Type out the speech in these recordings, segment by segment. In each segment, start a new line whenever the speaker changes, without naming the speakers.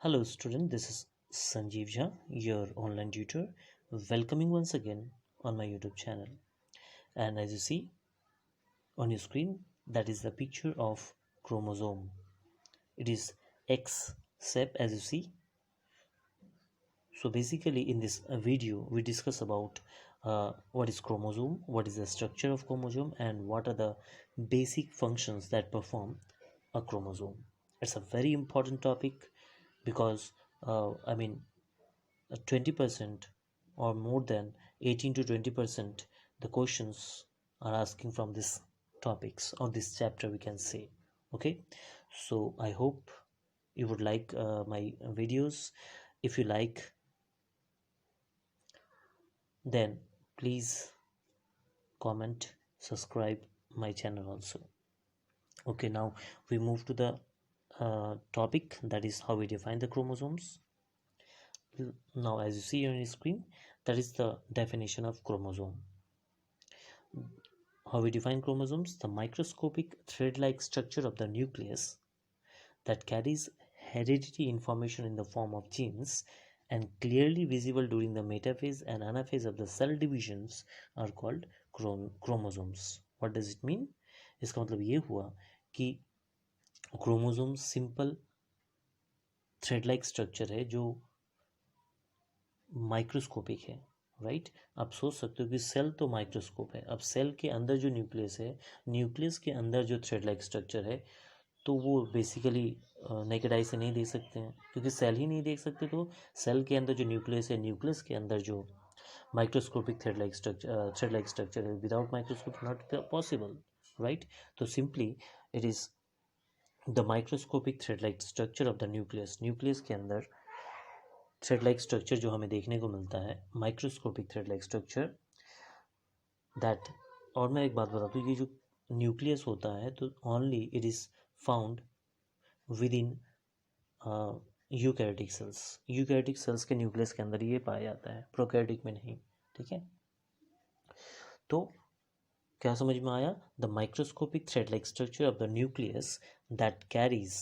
Hello student, this is Sanjeev Jha, your online tutor, welcoming once again on my YouTube channel. And as you see on your screen, that is the picture of chromosome. It is X shape as you see. So basically in this video, we discuss about what is chromosome, what is the structure of chromosome, and what are the basic functions that perform a chromosome. It's a very important topic because 20% or more than 18 to 20% the questions are asking from this topics or this chapter, we can say. Okay, so I hope you would like my videos. If you like, then please comment, subscribe my channel also. Okay, now we move to the topic, that is how we define the chromosomes. Now as you see on your screen, that is the definition of chromosome. How we define chromosomes: the microscopic thread-like structure of the nucleus that carries hereditary information in the form of genes and clearly visible during the metaphase and anaphase of the cell divisions are called chromosomes. What does it mean? इसका मतलब ये हुआ कि chromosome simple thread like structure है जो microscopic है, right. आप सोच सकते हो कि सेल तो माइक्रोस्कोप है, अब सेल के अंदर जो न्यूक्लियस है, न्यूक्लियस के अंदर जो थ्रेड लाइक स्ट्रक्चर है, तो वो बेसिकली नेकेड आई से नहीं देख सकते हैं, क्योंकि सेल ही नहीं देख सकते। तो सेल के अंदर जो न्यूक्लियस है, न्यूक्लियस के अंदर जो माइक्रोस्कोपिक थ्रेड लाइक स्ट्रक्चर है, without microscope not possible, right. तो simply it is the microscopic thread like structure of the nucleus, nucleus के अंदर थ्रेड लाइक स्ट्रक्चर जो हमें देखने को मिलता है, microscopic thread like structure that. और मैं एक बात बता दूँ, ये जो न्यूक्लियस होता है तो only it is found with in eukaryotic cells. Eukaryotic cells के न्यूक्लियस के अंदर ये पाया जाता है, प्रोकैरियोटिक में नहीं, ठीक है। तो क्या समझ में आया? The microscopic thread like structure of the nucleus that carries,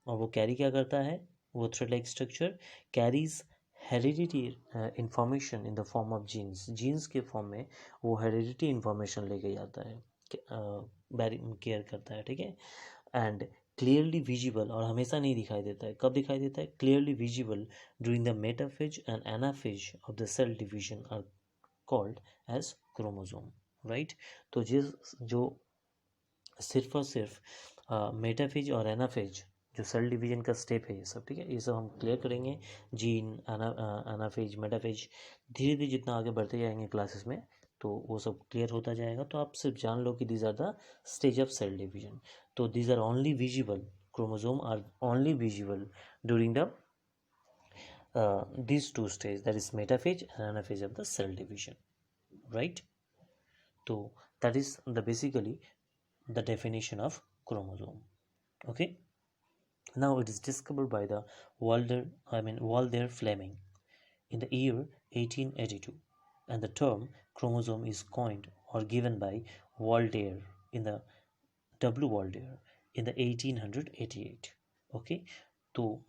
और वो कैरी क्या करता है? वो thread like structure carries heredity information in the form of genes, genes के फॉर्म में वो हेरिडिटी इंफॉर्मेशन लेके जाता है, केयर करता है, ठीक है। एंड क्लियरली विजिबल, और हमेशा नहीं दिखाई देता है, कब दिखाई देता है? Clearly visible during the metaphase and anaphase of the cell division are called as chromosome, right. तो जो सिर्फ और सिर्फ मेटाफेज और एनाफेज जो सेल डिवीजन का स्टेप है, ये सब, ठीक है, ये सब हम क्लियर करेंगे। जीन, एनाफेज, मेटाफेज, धीरे धीरे जितना आगे बढ़ते जाएंगे क्लासेस में तो वो सब क्लियर होता जाएगा। तो आप सिर्फ जान लो कि these are the stage of cell division. तो these are only visible, chromosome are only visible during the these two stages, that is metaphase and anaphase of the cell division, right? So that is the basically the definition of chromosome. Okay, now it is discovered by the Walter Fleming in the year 1882, and the term chromosome is coined or given by Walter in the Walter in the 1888. Okay, so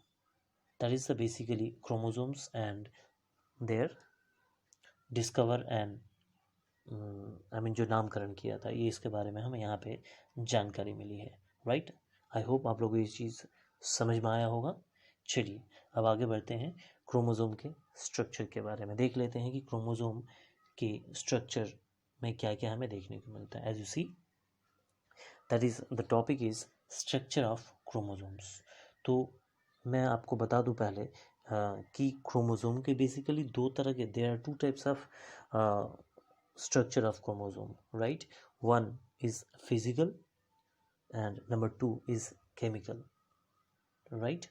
that is the basically chromosomes and their discover and जो नामकरण किया था, ये इसके बारे में हमें यहाँ पे जानकारी मिली है, राइट। आई होप आप लोगों को ये चीज़ समझ में आया होगा। चलिए अब आगे बढ़ते हैं, क्रोमोसोम के स्ट्रक्चर के बारे में देख लेते हैं कि क्रोमोसोम के स्ट्रक्चर में क्या क्या हमें देखने को मिलता है। As you see, that is the topic is structure of chromosomes. तो मैं आपको बता दूं पहले कि क्रोमोसोम के बेसिकली दो तरह के, there are two types of structure of chromosome, right? One is physical and number two is chemical, right?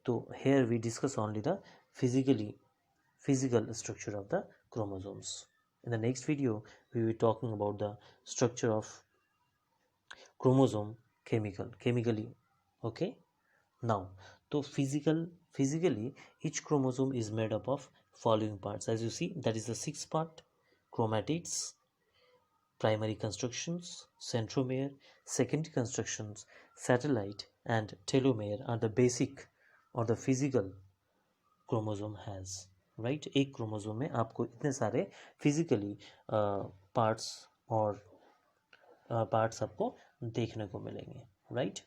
So here we discuss only the physical structure of the chromosomes. In the next video we will be talking about the structure of chromosome chemically. Okay, now so physically each chromosome is made up of following parts. As you see, that is the 6 part: chromatids, primary constructions, centromere, secondary constructions, satellite, and telomere are the basic or the physical chromosome has, right? एक chromosome में आपको इतने सारे physically parts और parts आपको देखने को मिलेंगे, राइट?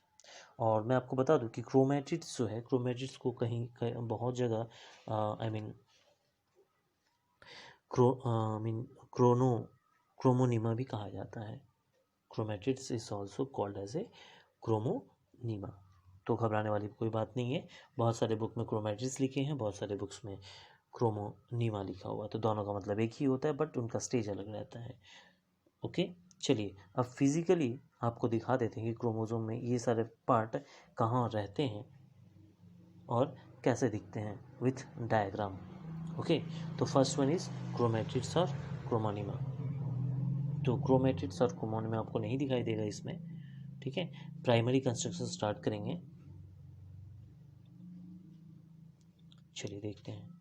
और मैं आपको बता दूं कि क्रोमैटिड्स जो है, क्रोमैटिड्स को कहीं बहुत जगह आई मीन क्रोमोनीमा भी कहा जाता है। Chromatids is also called as a chromonema. तो घबराने वाली कोई बात नहीं है, बहुत सारे बुक में क्रोमैटिड्स लिखे हैं, बहुत सारे बुक्स में क्रोमोनीमा लिखा हुआ है, तो दोनों का मतलब एक ही होता है, बट उनका स्टेज अलग रहता है। ओके, चलिए अब फिजिकली आपको दिखा देते हैं कि क्रोमोसोम में ये सारे पार्ट कहाँ रहते हैं और कैसे दिखते हैं विथ डायग्राम। ओके, तो फर्स्ट वन इज क्रोमैटिड्स और क्रोमोनीमा। तो क्रोमैटिड्स और क्रोमोनीमा आपको नहीं दिखाई देगा इसमें, ठीक है? प्राइमरी कंस्ट्रक्शन स्टार्ट करेंगे, चलिए देखते हैं।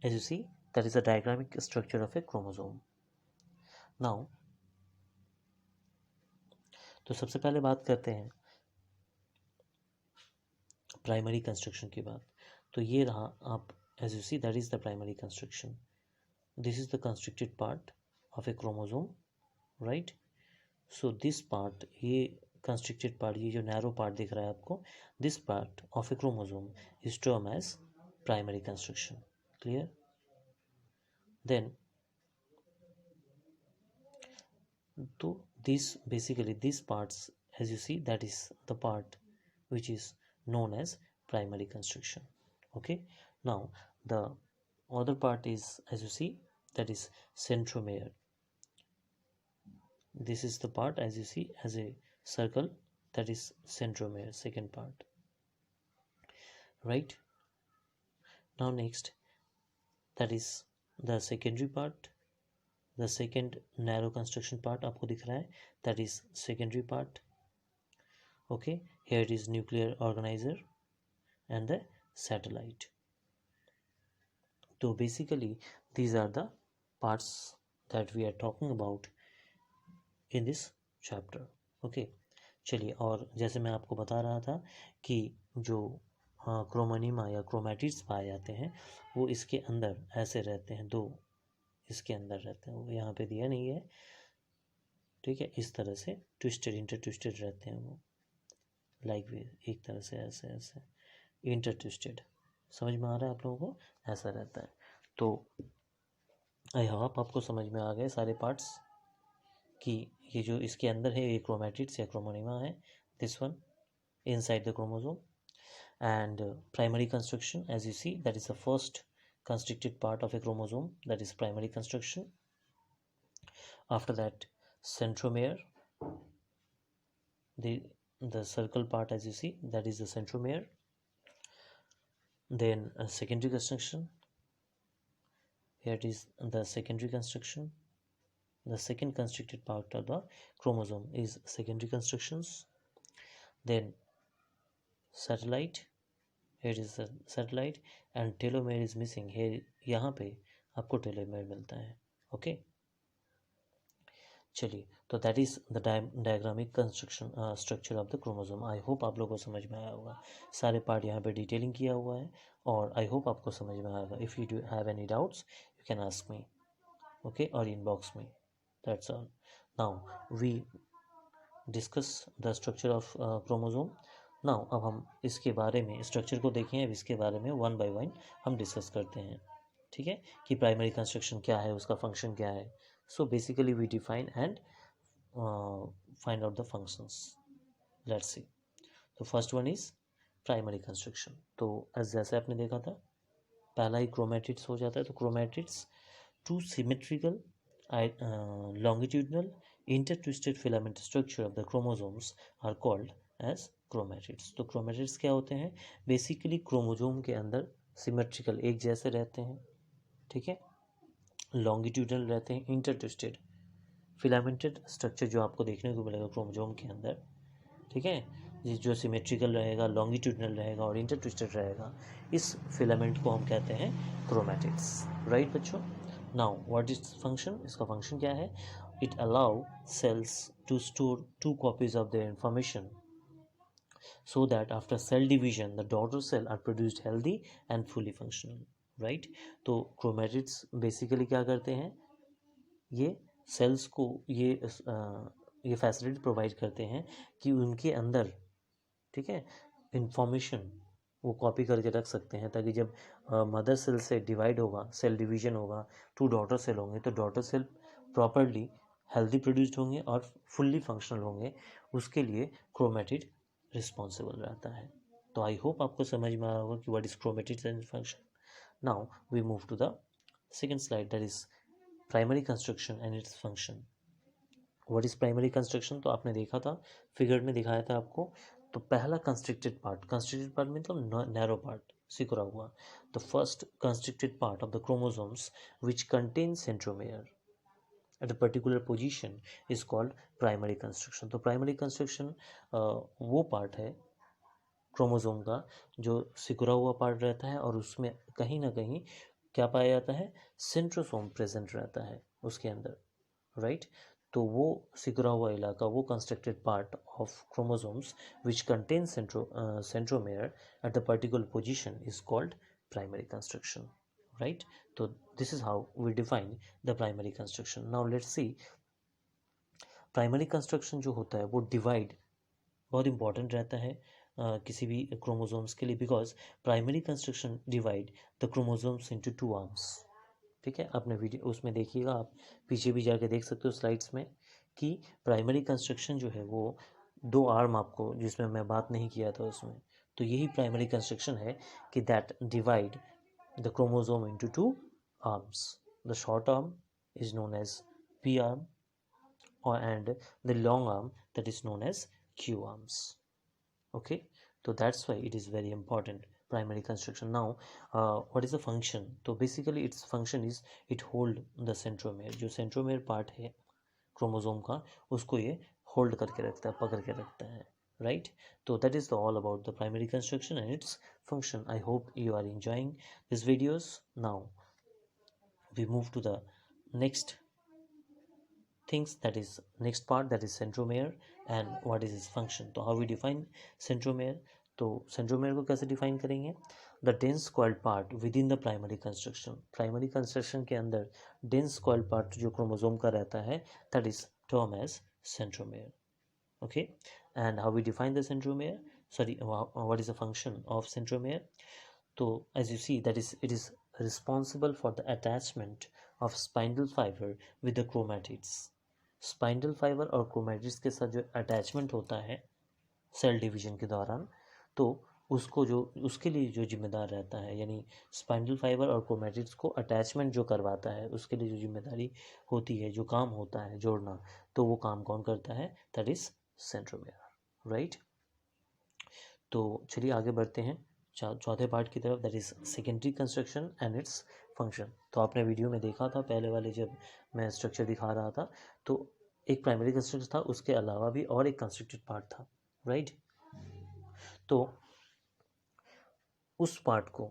As you see that is the diagrammatic structure of a chromosome. Now तो सबसे पहले बात करते हैं प्राइमरी कंस्ट्रक्शन की बात। तो ये रहा, आप as you see that is the primary construction. This is the constructed part of a chromosome, right? So this part, ये कंस्ट्रक्टेड पार्ट, ये जो नैरो पार्ट दिख रहा है आपको, this part of a chromosome is term as primary construction. Clear? Then तो this basically these parts, as you see, that is the part which is known as primary construction. Okay, now the other part is, as you see, that is centromere. This is the part, as you see, as a circle, that is centromere, second part, right? Now next, that is the secondary part, the second narrow construction part आपको दिख रहा है, that is secondary part. Okay, here it is nuclear organizer and the satellite. So basically these are the parts that we are talking about in this chapter. Okay, चलिए, और जैसे मैं आपको बता रहा था कि जो क्रोमोनीमा या क्रोमैटिड्स पाए जाते हैं वो इसके अंदर ऐसे रहते हैं, दो इसके अंदर रहते हैं, वो यहाँ पे दिया नहीं है, ठीक है? इस तरह से ट्विस्टेड, इंटर ट्विस्टेड रहते हैं वो, लाइक वे, एक तरह से ऐसे ऐसे इंटर ट्विस्टेड। समझ में आ रहा है आप लोगों को? ऐसा रहता है। तो आई होप आपको समझ में आ गए सारे पार्ट्स कि ये जो इसके अंदर है ये क्रोमैटिड्स या क्रोमोनीमा है, this one inside the chromosome. And primary construction, as you see, that is the first constricted part of a chromosome, that is primary construction. After that, centromere, the circle part, as you see, that is the centromere. Then secondary construction, here it is the secondary construction. The second constricted part of the chromosome is secondary constructions. Then satellite, here is the satellite, and telomere is missing here, यहाँ पे आपको telomere मिलता है। Okay, चलिए, तो that is the diagrammatic construction structure of the chromosome. I hope आप लोगों को समझ में आया होगा, सारे पार्ट यहाँ पे डिटेलिंग किया हुआ है, और आई होप आपको समझ में आएगा। If you do have any doubts you can ask me, okay, और इनबॉक्स में। That's all. Now we discuss the structure of chromosome. Now अब हम इसके बारे में, स्ट्रक्चर को देखें, अब इसके बारे में वन बाय वन हम डिस्कस करते हैं, ठीक है? कि प्राइमरी कंस्ट्रक्शन क्या है, उसका फंक्शन क्या है। So basically we define and find out the functions. Let's see. तो first one is primary construction. तो जैसे आपने देखा था, पहला ही क्रोमैटिड्स हो जाता है। तो chromatids, two symmetrical longitudinal intertwisted filament structure of the chromosomes are called as chromatids. तो chromatids क्या होते हैं? बेसिकली क्रोमोजोम के अंदर सिमेट्रिकल, एक जैसे रहते हैं, ठीक है? लॉन्गिट्यूडनल रहते हैं, इंटरट्विस्टेड फिलामेंटेड स्ट्रक्चर जो आपको देखने को मिलेगा क्रोमोजोम के अंदर, ठीक है? जो सिमेट्रिकल रहेगा, लॉन्गिट्यूडनल रहेगा और इंटरट्विस्टेड रहेगा, इस फिलामेंट को हम कहते हैं क्रोमैटिड्स, राइट बच्चों? Now what is function? इसका फंक्शन क्या है? It allow cells to store 2 copies of their information so that after cell division the daughter cell are produced healthy and fully functional, right? तो chromatids basically क्या करते हैं, ये sales को ये फैसिलिटी प्रोवाइड करते हैं कि उनके अंदर, ठीक है, इंफॉर्मेशन वो कॉपी करके रख सकते हैं, ताकि जब मदर सेल से डिवाइड होगा, सेल डिवीजन होगा, 2 डॉटर सेल होंगे, तो daughter cell properly healthy produced होंगे और फुल्ली फंक्शनल होंगे, उसके लिए क्रोमेटिड रिस्पॉन्सिबल रहता है। तो आई होप आपको समझ में आया होगा कि what is chromatid and function. Now we move to the second slide, that is primary construction and its function. What is primary construction, तो आपने देखा था, फिगर में दिखाया था आपको। तो पहला कंस्ट्रिक्टेड पार्ट मतलब नैरो पार्ट, सिकुड़ा हुआ। The first constricted part of the chromosomes which contain centromere at a particular position is called primary construction। तो प्राइमरी कंस्ट्रक्शन वो पार्ट है क्रोमोसोम का जो सिकुड़ा हुआ पार्ट रहता है, और उसमें कहीं ना कहीं क्या पाया जाता है, सेंट्रोसोम प्रेजेंट रहता है उसके अंदर, राइट? तो वो सिकुड़ा हुआ इलाका, वो constructed part of chromosomes which contain centromere at the particular position is called primary constriction, right? So this is how we define the primary construction. Now let's see primary construction जो होता है वो divide बहुत important रहता है किसी भी chromosomes के लिए, because primary constriction divide the chromosomes into 2 arms. ठीक है, आपने वीडियो उसमें देखिएगा, आप पीछे भी जाके देख सकते हो स्लाइड्स में, कि प्राइमरी कंस्ट्रक्शन जो है वो 2 आर्म आपको, जिसमें मैं बात नहीं किया था उसमें, तो यही प्राइमरी कंस्ट्रक्शन है कि that divide the chromosome into 2 arms. The short arm is known as P arm, and the long arm that is known as Q arms. Okay, so that's why it is very important, primary construction. Now what is the function? So basically its function is it hold the centromere, जो centromere part है chromosome का, उसको ये hold करके रखता है, पकड़ के रखता है, right? So that is all about the primary construction and its function. I hope you are enjoying these videos. Now we move to the next things, that is next part, that is centromere and what is its function. तो how we define centromere? तो centromere को कैसे define करेंगे? The dense coiled part within the primary construction. Primary construction के अंदर dense coiled part जो chromosome का रहता है, that is termed as centromere. Okay, and how we define the centromere, sorry, what is the function of centromere? So as you see, that is it is responsible for the attachment of spindle fiber with the chromatids. Spindle fiber और chromatids के साथ जो attachment होता है cell division के दौरान, तो उसको जो उसके लिए जो जिम्मेदार रहता है, यानी स्पाइंडल फाइबर और क्रोमैटिड्स को अटैचमेंट जो करवाता है, उसके लिए जो जिम्मेदारी होती है, जो काम होता है जोड़ना, तो वो काम कौन करता है? That is centromere, right? तो चलिए आगे बढ़ते हैं चौथे पार्ट की तरफ, that is secondary constriction and its function. तो आपने वीडियो में देखा था पहले वाले, जब मैं स्ट्रक्चर दिखा रहा था, तो एक प्राइमरी कंस्ट्रक्शन था, उसके अलावा भी और एक कंस्ट्रक्टेड पार्ट था, राइट? तो उस पार्ट को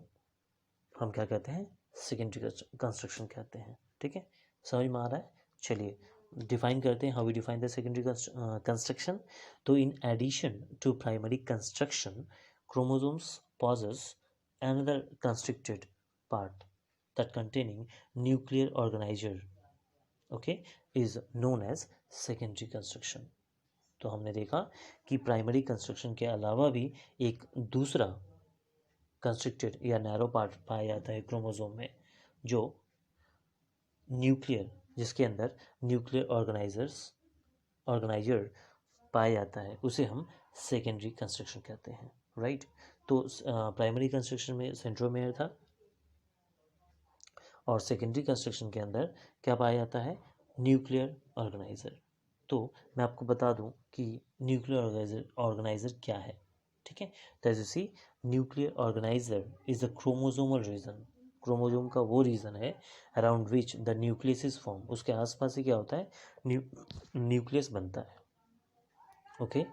हम क्या कहते हैं? सेकेंडरी कंस्ट्रक्शन कहते हैं। ठीक है, समझ में आ रहा है? चलिए डिफाइन करते हैं, how we define the secondary construction. तो in addition to primary construction, chromosomes possess another constricted part that containing nuclear organizer, okay, is known as secondary construction। तो हमने देखा कि प्राइमरी कंस्ट्रक्शन के अलावा भी एक दूसरा कंस्ट्रिक्टेड या नैरो पार्ट पाया जाता है क्रोमोसोम में, जो न्यूक्लियर, जिसके अंदर न्यूक्लियर ऑर्गेनाइजर पाया जाता है, उसे हम सेकेंडरी कंस्ट्रक्शन कहते हैं, राइट? तो प्राइमरी कंस्ट्रक्शन में सेंट्रोमेयर था, और सेकेंडरी कंस्ट्रक्शन के अंदर क्या पाया जाता है? Nuclear organiser. तो मैं आपको बता दूं कि न्यूक्लियर ऑर्गेनाइजर क्या है। ठीक है, तो as you see, nuclear organiser is the chromosomal region. Chromosome का वो रीजन है around which the nucleus is form. उसके आसपास ही क्या होता है? न्यूक्लियस बनता है। ओके,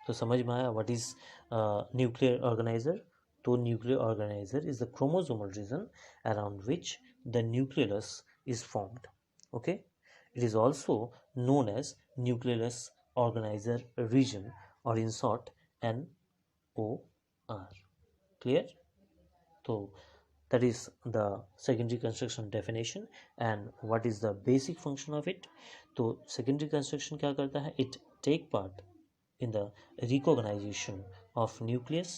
तो समझ में आया व्हाट इज न्यूक्लियर ऑर्गेनाइजर? तो nuclear organiser is the chromosomal region around which the nucleus is formed. Okay, it is also known as nucleus organizer region, or in short NORD. clear? So that is the secondary construction definition. And what is the basic function of it? तो secondary construction क्या करता है? It take part in the reorganization of nucleus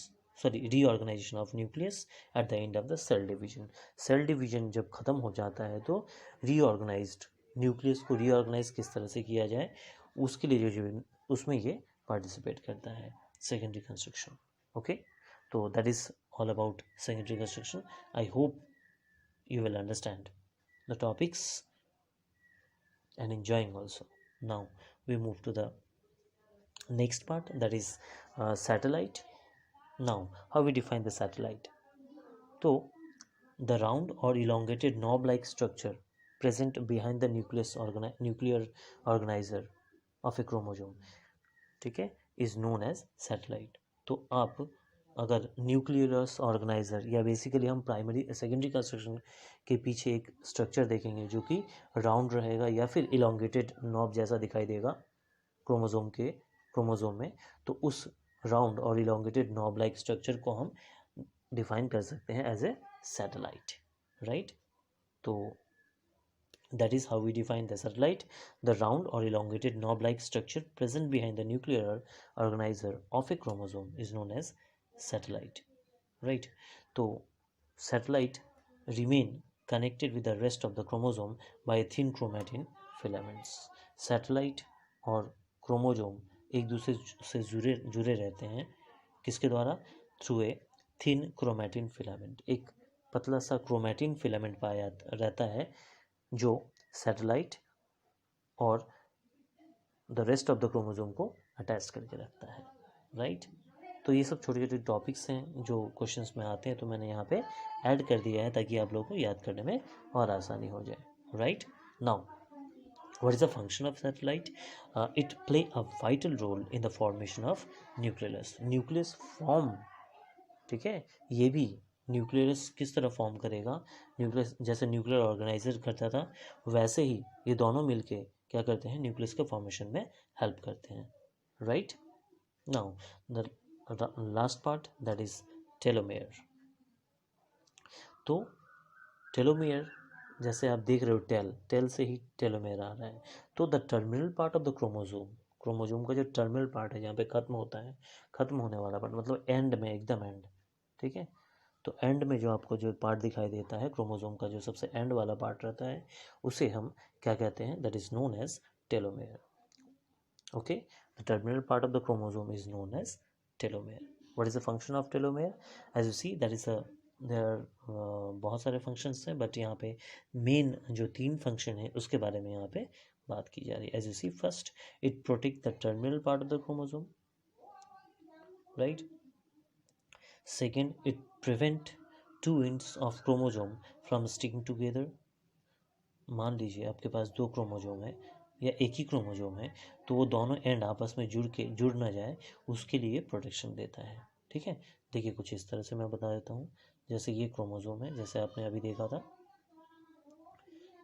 at the end of the cell division. Cell division जब खत्म हो जाता है तो reorganized न्यूक्लियस को रीऑर्गेनाइज किस तरह से किया जाए उसके लिए जो उसमें ये पार्टिसिपेट करता है सेकेंडरी कंस्ट्रक्शन. ओके, तो that is all about secondary construction. I hope you will understand the topics and enjoying also. Now we move to the next part, that is satellite. Now how we define the satellite? So the round or elongated knob like structure present behind the nuclear organizer of a chromosome, ठीक है, is known as satellite. तो आप अगर nucleus organiser या basically हम primary secondary constriction के पीछे एक स्ट्रक्चर देखेंगे जो कि राउंड रहेगा या फिर इलोंगेटेड नॉब जैसा दिखाई देगा क्रोमोजोम में, तो उस राउंड और इलोंगेटेड नॉब लाइक स्ट्रक्चर को हम डिफाइन कर सकते हैं एज ए सैटेलाइट, राइट? तो that is how we define the satellite. The round or elongated knob-like structure present behind the nuclear organizer of a chromosome is known as satellite, right? So satellite remain connected with the rest of the chromosome by thin chromatin filaments. Satellite और chromosome एक दूसरे से जुड़े रहते हैं किसके द्वारा? Through a thin chromatin filament. एक पतला सा क्रोमेटिन फिलामेंट पाया रहता है जो सैटेलाइट और the rest of the chromosome को अटैच करके रखता है, राइट? तो ये सब छोटे छोटे टॉपिक्स हैं जो क्वेश्चंस में आते हैं, तो मैंने यहाँ पे ऐड कर दिया है ताकि आप लोगों को याद करने में और आसानी हो जाए, right? Now what is the function of satellite? It play a vital role in the formation of nucleus form, ठीक है? ये भी न्यूक्लियस किस तरह फॉर्म करेगा? न्यूक्लियस जैसे न्यूक्लियर ऑर्गेनाइजर करता था वैसे ही ये दोनों मिलके क्या करते हैं? न्यूक्लियस के फॉर्मेशन में हेल्प करते हैं, right? Now the last part, that is telomere. तो टेलोमेयर जैसे आप देख रहे हो, टेल से ही टेलोमेयर आ रहा है. तो the terminal part of the chromosome का जो टर्मिनल पार्ट है जहाँ पे खत्म होता है, खत्म होने वाला पार्ट मतलब एंड में, एकदम एंड, ठीक है? तो एंड में जो आपको जो पार्ट दिखाई देता है क्रोमोजोम का, जो सबसे एंड वाला पार्ट रहता है, उसे हम क्या कहते हैं? That is known as telomere. Okay, the terminal part of the chromosome is known as telomere. What is the function of telomere? As you see that is there बहुत सारे फंक्शंस हैं, बट यहाँ पे मेन जो 3 function है उसके बारे में यहाँ पे बात की जा रही है. As you see, first it protect the terminal part of the chromosome, right? Second, it prevent 2 ends of chromosome from sticking together. मान लीजिए आपके पास 2 क्रोमोजोम है या एक ही क्रोमोजोम है, तो वो दोनों एंड आपस में जुड़ ना जाए, उसके लिए प्रोटेक्शन देता है, ठीक है? देखिए कुछ इस तरह से मैं बता देता हूँ. जैसे ये क्रोमोजोम है, जैसे आपने अभी देखा था,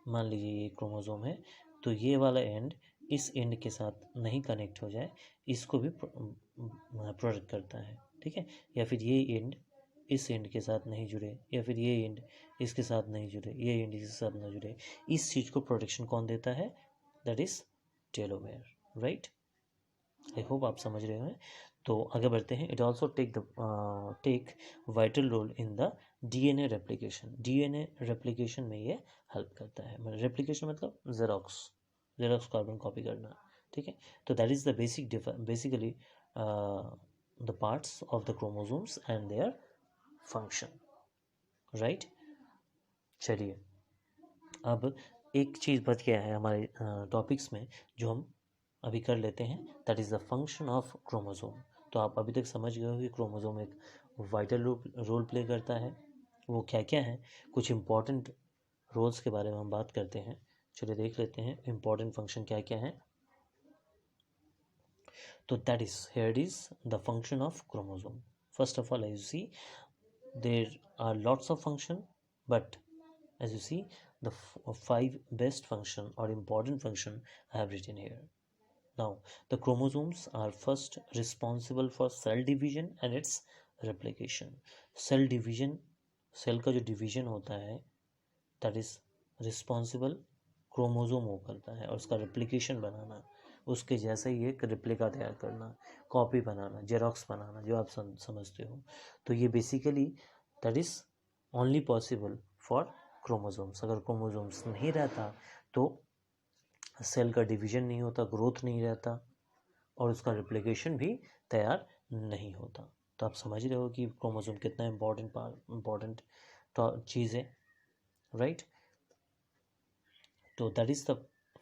मान लीजिए ये क्रोमोजोम है, तो ये वाला एंड इस एंड के साथ नहीं कनेक्ट हो जाए, इसको भी प्रोटेक्ट करता है, ठीक है? या फिर ये एंड इस एंड के साथ नहीं जुड़े, या फिर ये एंड इसके साथ नहीं जुड़े, ये एंड इसके साथ नहीं जुड़े, इस चीज़ को प्रोटेक्शन कौन देता है? That is telomere, right? I hope आप समझ रहे हैं. तो आगे बढ़ते हैं. It also take vital role in the DNA replication में ये हेल्प करता है. रेप्लिकेशन मतलब जेरोक्स कार्बन कॉपी करना, ठीक है? तो that is the basically the parts of the chromosomes and their function, right? चलिए, अब एक चीज़ बच गया है हमारे टॉपिक्स में जो हम अभी कर लेते हैं, that is the function of chromosome. तो आप अभी तक समझ गए हो कि क्रोमोसोम एक वाइटल रोल प्ले करता है. वो क्या क्या है? कुछ इम्पॉर्टेंट रोल्स के बारे में हम बात करते हैं. चलिए देख लेते हैं इम्पॉर्टेंट फंक्शन क्या क्या है. So that is, here it is, the function of chromosome. First of all, as you see, there are lots of function, but as you see, the 5 best function or important function I have written here. Now, the chromosomes are first responsible for cell division and its replication. Cell division, cell का जो division होता है, that is responsible chromosome वो करता है, और उसका replication बनाना, उसके जैसे ही एक रिप्लिका तैयार करना, कॉपी बनाना, जेरोक्स बनाना, जो आप समझते हो। तो ये basically that is only possible for chromosomes. अगर क्रोमोजोम्स नहीं रहता तो सेल का डिवीजन नहीं होता, ग्रोथ नहीं रहता, और उसका रिप्लिकेशन भी तैयार नहीं होता। तो आप समझ रहे हो कि क्रोमोसोम कितना इम्पॉर्टेंट चीज़ है, राइट। तो that is the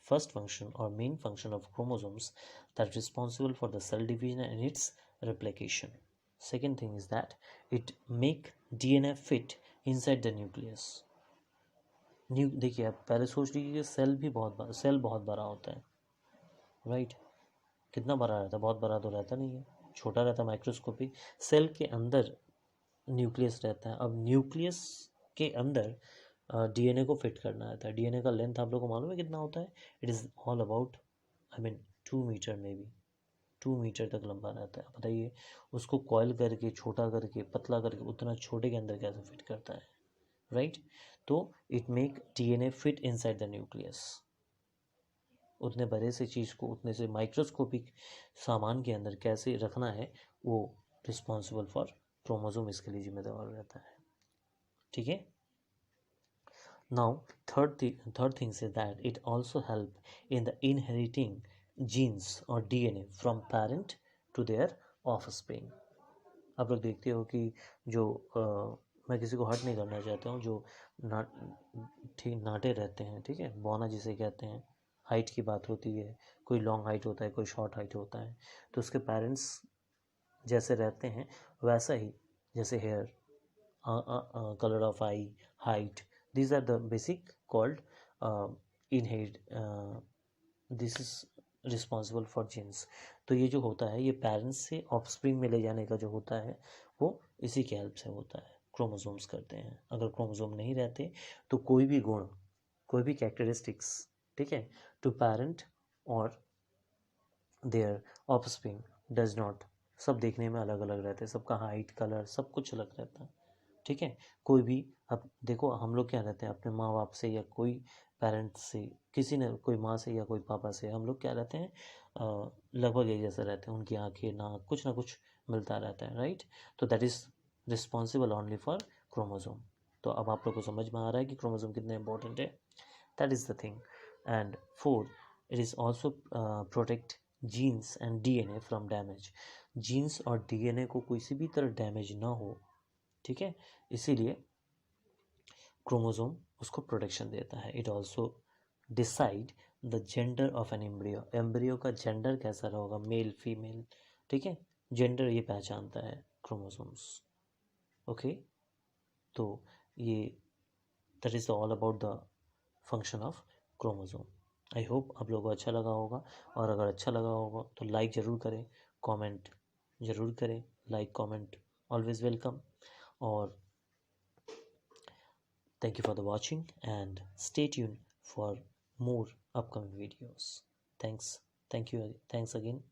first function और main function of chromosomes, that responsible for the cell division and its replication. Second thing is that it make DNA fit inside the nucleus. देखिए, आप पहले सोच लीजिए कि cell बहुत बड़ा होता है, राइट। कितना बड़ा रहता है? बहुत बड़ा तो रहता नहीं है, छोटा रहता है, माइक्रोस्कोपिक। सेल के अंदर न्यूक्लियस रहता है। अब न्यूक्लियस के अंदर डीएनए को फिट करना रहता है। डीएनए का लेंथ आप लोग को मालूम है कितना होता है? It is all about 2 metre, may be 2 metre तक लंबा रहता है। बताइए, उसको कॉयल करके, छोटा करके, पतला करके, उतना छोटे के अंदर कैसे फिट करता है, राइट। तो it make DNA fit inside the nucleus. उतने बड़े से चीज़ को उतने से माइक्रोस्कोपिक सामान के अंदर कैसे रखना है, वो रिस्पॉन्सिबल फॉर क्रोमोसोम इसके लिए जिम्मेदार रहता है, ठीक है। Now third things is that it also help in the inheriting genes और DNA from parent to their offspring. आप लोग देखते हो कि जो मैं किसी को हर्ट नहीं करना चाहता हूँ, जो नाटे रहते हैं, ठीक है, बौना जिसे कहते हैं, हाइट की बात होती है, कोई लॉन्ग हाइट होता है, कोई शॉर्ट हाइट होता है, तो उसके पेरेंट्स जैसे रहते हैं वैसा ही, जैसे hair, colour of eye, height, these are the basic called inherit, this is responsible for genes। तो ये जो होता है, ये पेरेंट्स से ऑफस्प्रिंग में ले जाने का जो होता है, वो इसी के हेल्प से होता है, क्रोमोसोम्स करते हैं। अगर क्रोमोसोम नहीं रहते तो कोई भी गुण, कोई भी कैरेक्टरिस्टिक्स, ठीक है, टू पेरेंट और देयर ऑफस्प्रिंग डज नॉट, सब देखने में अलग अलग रहते हैं, सबका हाइट, कलर, सब कुछ अलग रहता है, ठीक है। कोई भी, अब देखो, हम लोग क्या रहते हैं अपने माँ बाप से या कोई पेरेंट्स से, किसी ने, कोई माँ से या कोई पापा से, हम लोग क्या रहते हैं, लगभग एक जैसे रहते हैं। उनकी आंखें, नाक, कुछ ना कुछ मिलता रहता है, राइट। तो that is responsible only for chromosome. तो अब आप लोग को समझ में आ रहा है कि क्रोमोसोम कितने इंपॉर्टेंट है, that is the thing. And fourth, it is also protect genes and DNA from damage. Genes और डीएनए को किसी भी तरह डैमेज ना हो, ठीक है, इसीलिए क्रोमोसोम उसको प्रोटेक्शन देता है। It also decide the gender of an embryo. Embryo का जेंडर कैसा रहेगा, मेल फीमेल, ठीक है, जेंडर ये पहचानता है क्रोमोसोम्स, ओके। तो ये that is all about the function of chromosome. I hope आप लोगों को अच्छा लगा होगा, और अगर अच्छा लगा होगा तो लाइक ज़रूर करें, कमेंट ज़रूर करें। Like, comment always welcome. और thank you for the watching, and stay tuned for more upcoming videos. Thanks. Thank you. Thanks again.